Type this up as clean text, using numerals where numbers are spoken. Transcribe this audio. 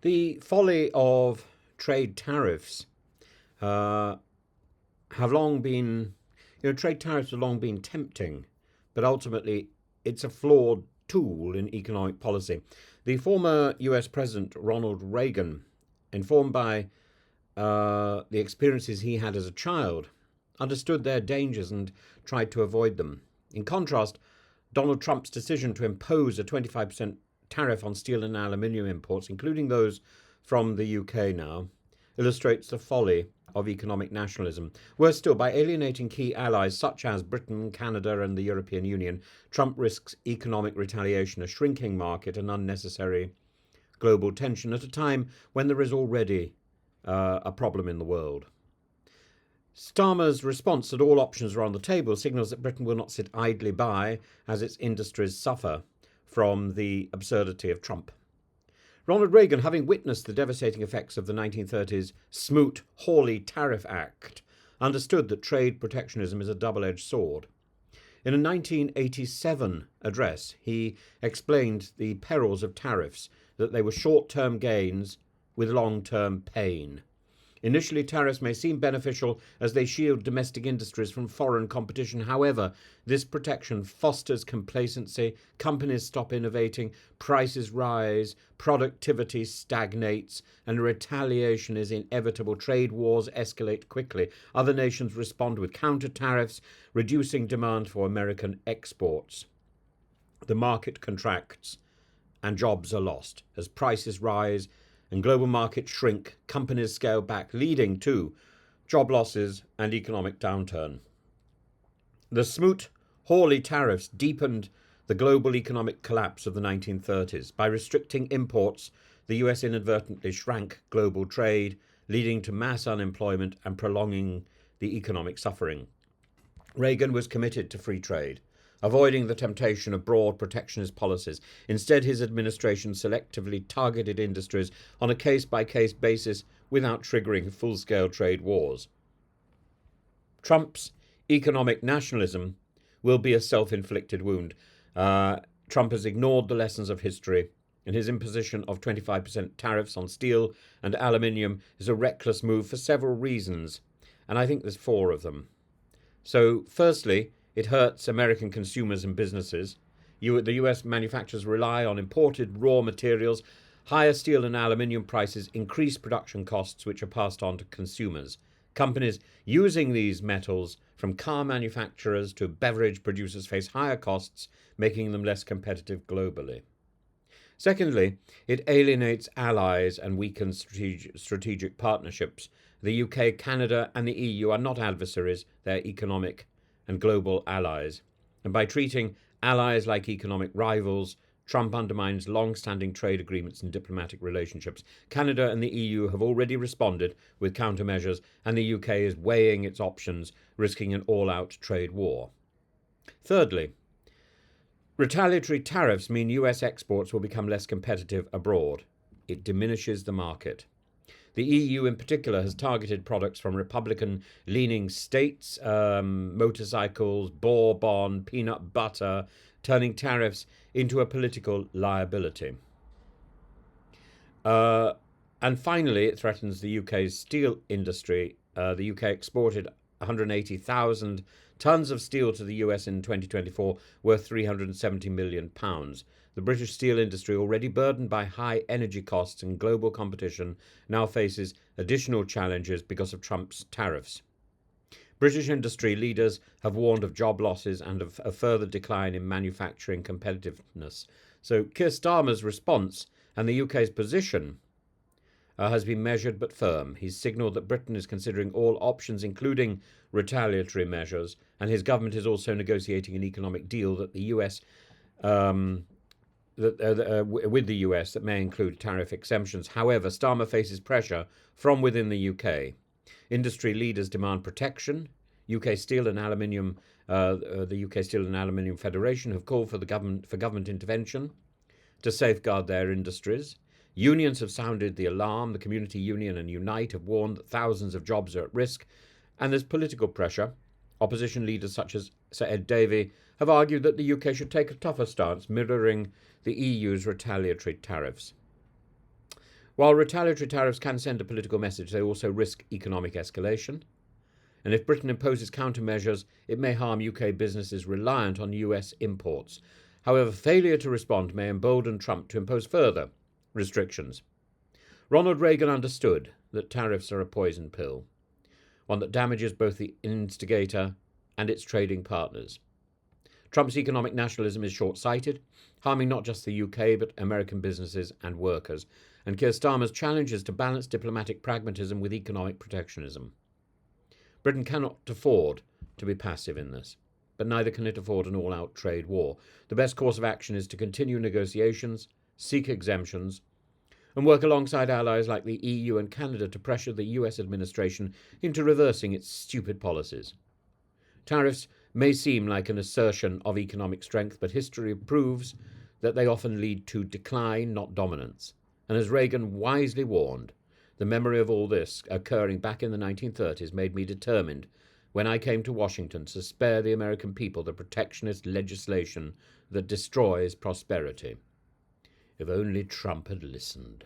The folly of trade tariffs uh, have long been, trade tariffs have long been tempting, but ultimately it's a flawed tool in economic policy. The former US President Ronald Reagan, informed by the experiences he had as a child, understood their dangers and tried to avoid them. In contrast, Donald Trump's decision to impose a 25% tariff on steel and aluminium imports, including those from the UK now, illustrates the folly of economic nationalism. Worse still, by alienating key allies such as Britain, Canada, and the European Union, Trump risks economic retaliation, a shrinking market, and unnecessary global tension at a time when there is already a problem in the world. Starmer's response that all options are on the table signals that Britain will not sit idly by as its industries suffer from the absurdity of Trump. Ronald Reagan, having witnessed the devastating effects of the 1930s Smoot-Hawley Tariff Act, understood that trade protectionism is a double-edged sword. In a 1987 address, he explained the perils of tariffs, that they were short-term gains with long-term pain. Initially, tariffs may seem beneficial as they shield domestic industries from foreign competition. However, this protection fosters complacency, companies stop innovating, prices rise, productivity stagnates, and retaliation is inevitable. Trade wars escalate quickly. Other nations respond with counter tariffs, reducing demand for American exports. The market contracts and jobs are lost. As prices rise and global markets shrink, companies scale back, leading to job losses and economic downturn. The Smoot-Hawley tariffs deepened the global economic collapse of the 1930s. By restricting imports, the US inadvertently shrank global trade, leading to mass unemployment and prolonging the economic suffering. Reagan was committed to free trade, avoiding the temptation of broad protectionist policies. Instead, his administration selectively targeted industries on a case-by-case basis without triggering full-scale trade wars. Trump's economic nationalism will be a self-inflicted wound. Trump has ignored the lessons of history, and his imposition of 25% tariffs on steel and aluminium is a reckless move for several reasons, and I think there's four of them. So, firstly, it hurts American consumers and businesses. The US manufacturers rely on imported raw materials. Higher steel and aluminium prices increase production costs, which are passed on to consumers. Companies using these metals, from car manufacturers to beverage producers, face higher costs, making them less competitive globally. Secondly, it alienates allies and weakens strategic partnerships. The UK, Canada, and the EU are not adversaries, they're economic and global allies. And by treating allies like economic rivals, Trump undermines long-standing trade agreements and diplomatic relationships. Canada and the EU have already responded with countermeasures, and the UK is weighing its options, risking an all-out trade war. Thirdly, retaliatory tariffs mean US exports will become less competitive abroad. It diminishes the market. The EU in particular has targeted products from Republican-leaning states, motorcycles, bourbon, peanut butter, turning tariffs into a political liability. And finally, it threatens the UK's steel industry. The UK exported 180,000 tonnes of steel to the US in 2024, worth £370 million. The British steel industry, already burdened by high energy costs and global competition, now faces additional challenges because of Trump's tariffs. British industry leaders have warned of job losses and of a further decline in manufacturing competitiveness. So Keir Starmer's response and the UK's position has been measured but firm. He's signalled that Britain is considering all options, including retaliatory measures, and his government is also negotiating an economic deal that the US with the US that may include tariff exemptions. However, Starmer faces pressure from within the UK. Industry leaders demand protection. The UK Steel and Aluminium Federation have called for government intervention to safeguard their industries. Unions have sounded the alarm. The Community Union and Unite have warned that thousands of jobs are at risk. And there's political pressure. Opposition leaders such as Sir Ed Davey have argued that the UK should take a tougher stance, mirroring the EU's retaliatory tariffs. While retaliatory tariffs can send a political message, they also risk economic escalation. And if Britain imposes countermeasures, it may harm UK businesses reliant on US imports. However, failure to respond may embolden Trump to impose further restrictions. Ronald Reagan understood that tariffs are a poison pill, one that damages both the instigator and its trading partners. Trump's economic nationalism is short-sighted, harming not just the UK but American businesses and workers, and Keir Starmer's challenge is to balance diplomatic pragmatism with economic protectionism. Britain cannot afford to be passive in this, but neither can it afford an all-out trade war. The best course of action is to continue negotiations, seek exemptions, and work alongside allies like the EU and Canada to pressure the US administration into reversing its stupid policies. Tariffs may seem like an assertion of economic strength, but history proves that they often lead to decline, not dominance. And as Reagan wisely warned, the memory of all this occurring back in the 1930s made me determined, when I came to Washington, to spare the American people the protectionist legislation that destroys prosperity. If only Trump had listened.